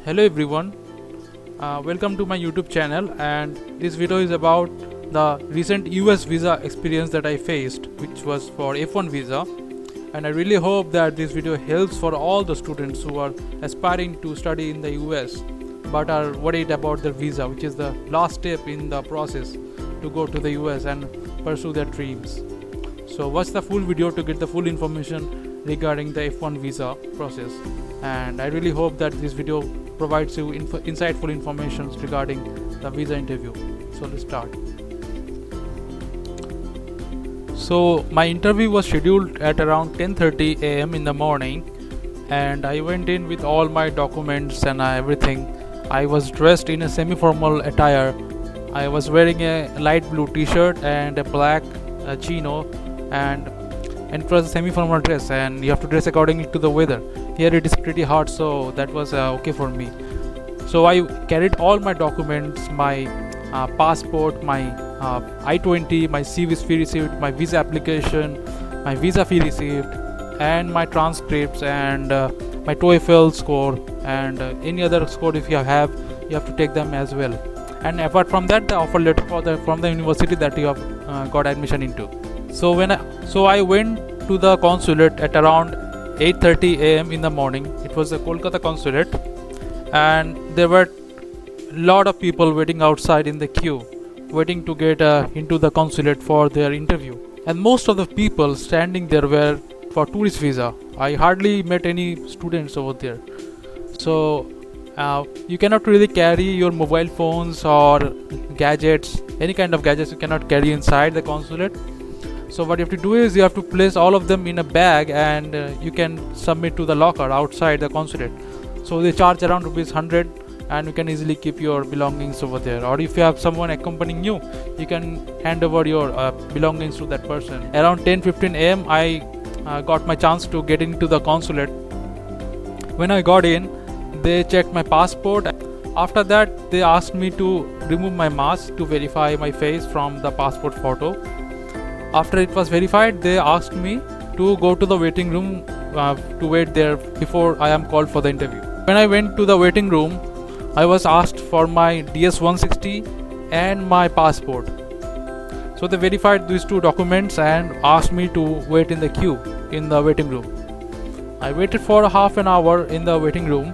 Hello everyone, welcome to my YouTube channel, and this video is about the recent US visa experience that I faced, which was for F1 visa. And I really hope that this video helps for all the students who are aspiring to study in the US but are worried about their visa, which is the last step in the process to go to the US and pursue their dreams. So watch the full video to get the full information regarding the F1 visa process, and I really hope that this video provides you insightful information regarding the visa interview. So let's start. So my interview was scheduled at around 10:30 a.m. in the morning, and I went in with all my documents and everything. I was dressed in a semi-formal attire. I was wearing a light blue t-shirt and a black chino, and it was a semi-formal dress, and you have to dress accordingly to the weather. Here it is pretty hot, so that was okay for me. So I carried all my documents, my passport, my I-20, my CV fee receipt, my visa application, my visa fee receipt, and my transcripts, and my TOEFL score, and any other score if you have to take them as well. And apart from that, the offer letter from the university that you have got admission into. So I went to the consulate at around 8:30 a.m. in the morning. It was the Kolkata Consulate, and there were a lot of people waiting outside in the queue, waiting to get into the consulate for their interview. And most of the people standing there were for tourist visa. I hardly met any students over there. So you cannot really carry your mobile phones or gadgets, any kind of gadgets you cannot carry inside the consulate. So what you have to do is you have to place all of them in a bag, and you can submit to the locker outside the consulate. So they charge around ₹100, and you can easily keep your belongings over there. Or if you have someone accompanying you, you can hand over your belongings to that person. Around 10:15 a.m. I got my chance to get into the consulate. When I got in, they checked my passport. After that, they asked me to remove my mask to verify my face from the passport photo. After it was verified, they asked me to go to the waiting room to wait there before I am called for the interview. When I went to the waiting room, I was asked for my DS-160 and my passport. So they verified these two documents and asked me to wait in the queue in the waiting room. I waited for half an hour in the waiting room,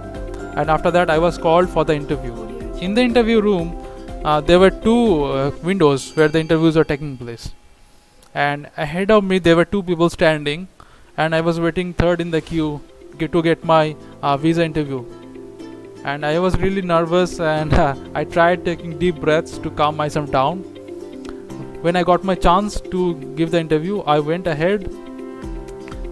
and after that I was called for the interview. In the interview room, there were two windows where the interviews are taking place. And ahead of me there were two people standing, and I was waiting third in the queue to get my visa interview. And I was really nervous, and I tried taking deep breaths to calm myself down. When I got my chance to give the interview, I went ahead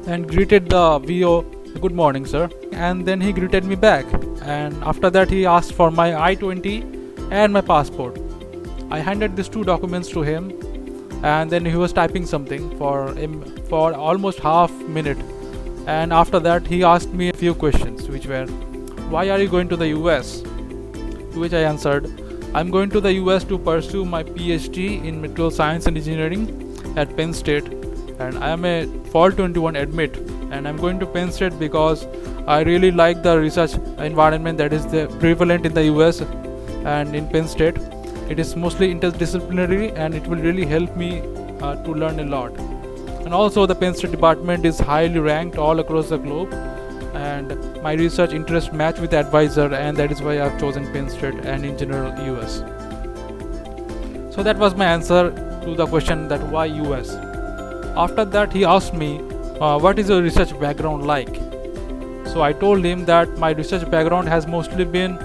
and greeted the VO, "Good morning, sir." And then he greeted me back, and after that he asked for my I-20 and my passport. I handed these two documents to him, and then he was typing something for almost half minute. And after that he asked me a few questions, which were, "Why are you going to the US?" To which I answered, "I'm going to the US to pursue my PhD in material science and engineering at Penn State, and I am a Fall'21 admit, and I'm going to Penn State because I really like the research environment that is prevalent in the US and in Penn State. It is mostly interdisciplinary, and it will really help me to learn a lot. And also the Penn State department is highly ranked all across the globe, and my research interests match with the advisor, and that is why I have chosen Penn State and in general US." So that was my answer to the question that why US. After that he asked me, "What is your research background like?" So I told him that my research background has mostly been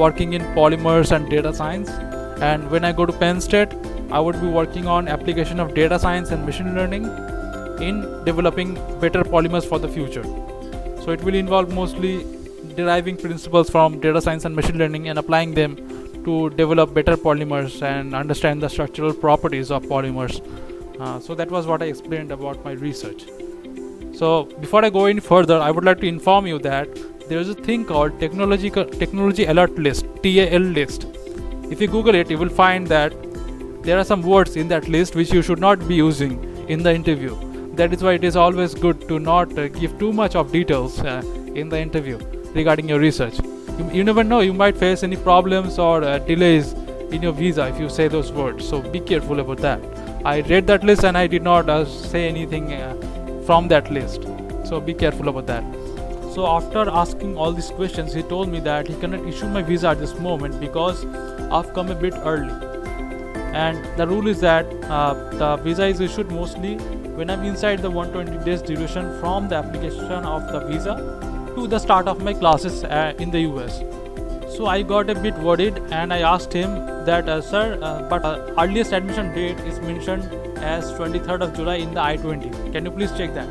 working in polymers and data science. And when I go to Penn State, I would be working on application of data science and machine learning in developing better polymers for the future. So it will involve mostly deriving principles from data science and machine learning and applying them to develop better polymers and understand the structural properties of polymers. So that was what I explained about my research. So before I go any further, I would like to inform you that there is a thing called Technology Alert List, TAL list. If you Google it, you will find that there are some words in that list which you should not be using in the interview. That is why it is always good to not give too much of details in the interview regarding your research. You never know, you might face any problems or delays in your visa if you say those words, so be careful about that. I read that list and I did not say anything from that list, so be careful about that. So after asking all these questions, he told me that he cannot issue my visa at this moment because I've come a bit early, and the rule is that the visa is issued mostly when I'm inside the 120 days duration from the application of the visa to the start of my classes in the US. So I got a bit worried and I asked him that sir, but earliest admission date is mentioned as 23rd of July in the I-20. Can you please check that?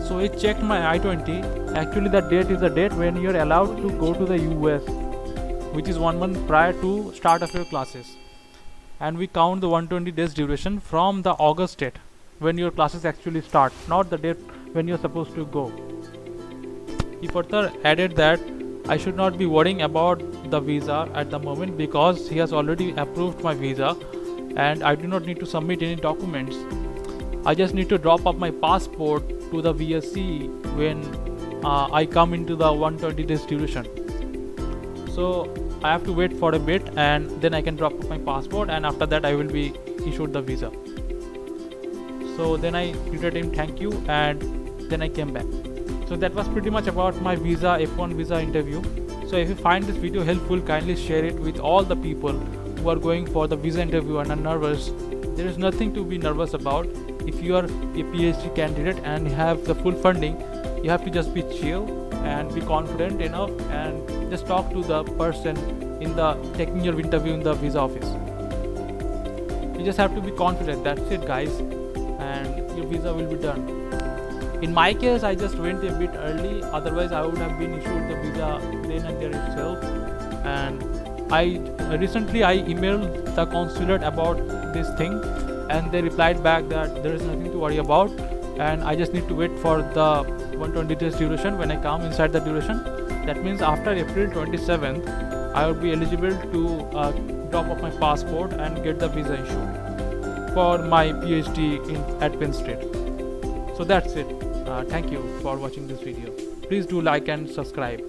So he checked my I-20. Actually that date is the date when you're allowed to go to the US, which is 1 month prior to start of your classes. And we count the 120 days duration from the August date when your classes actually start, not the date when you're supposed to go. He further added that I should not be worrying about the visa at the moment because he has already approved my visa and I do not need to submit any documents. I just need to drop off my passport to the VSC when I come into the 120 days duration. So I have to wait for a bit and then I can drop off my passport, and after that I will be issued the visa. So then I greeted him thank you and then I came back. So that was pretty much about my visa, F1 visa interview. So if you find this video helpful, kindly share it with all the people who are going for the visa interview and are nervous. There is nothing to be nervous about. If you are a PhD candidate and have the full funding, you have to just be chill and be confident enough and just talk to the person in the taking your interview in the visa office. You just have to be confident, that's it guys, and your visa will be done. In my case, I just went a bit early, otherwise I would have been issued the visa then and there itself. And recently I emailed the consulate about this thing and they replied back that there is nothing to worry about and I just need to wait for the 120 days duration when I come inside the duration. That means after April 27th, I would be eligible to drop off my passport and get the visa issued for my PhD at Penn State. So that's it. Thank you for watching this video. Please do like and subscribe.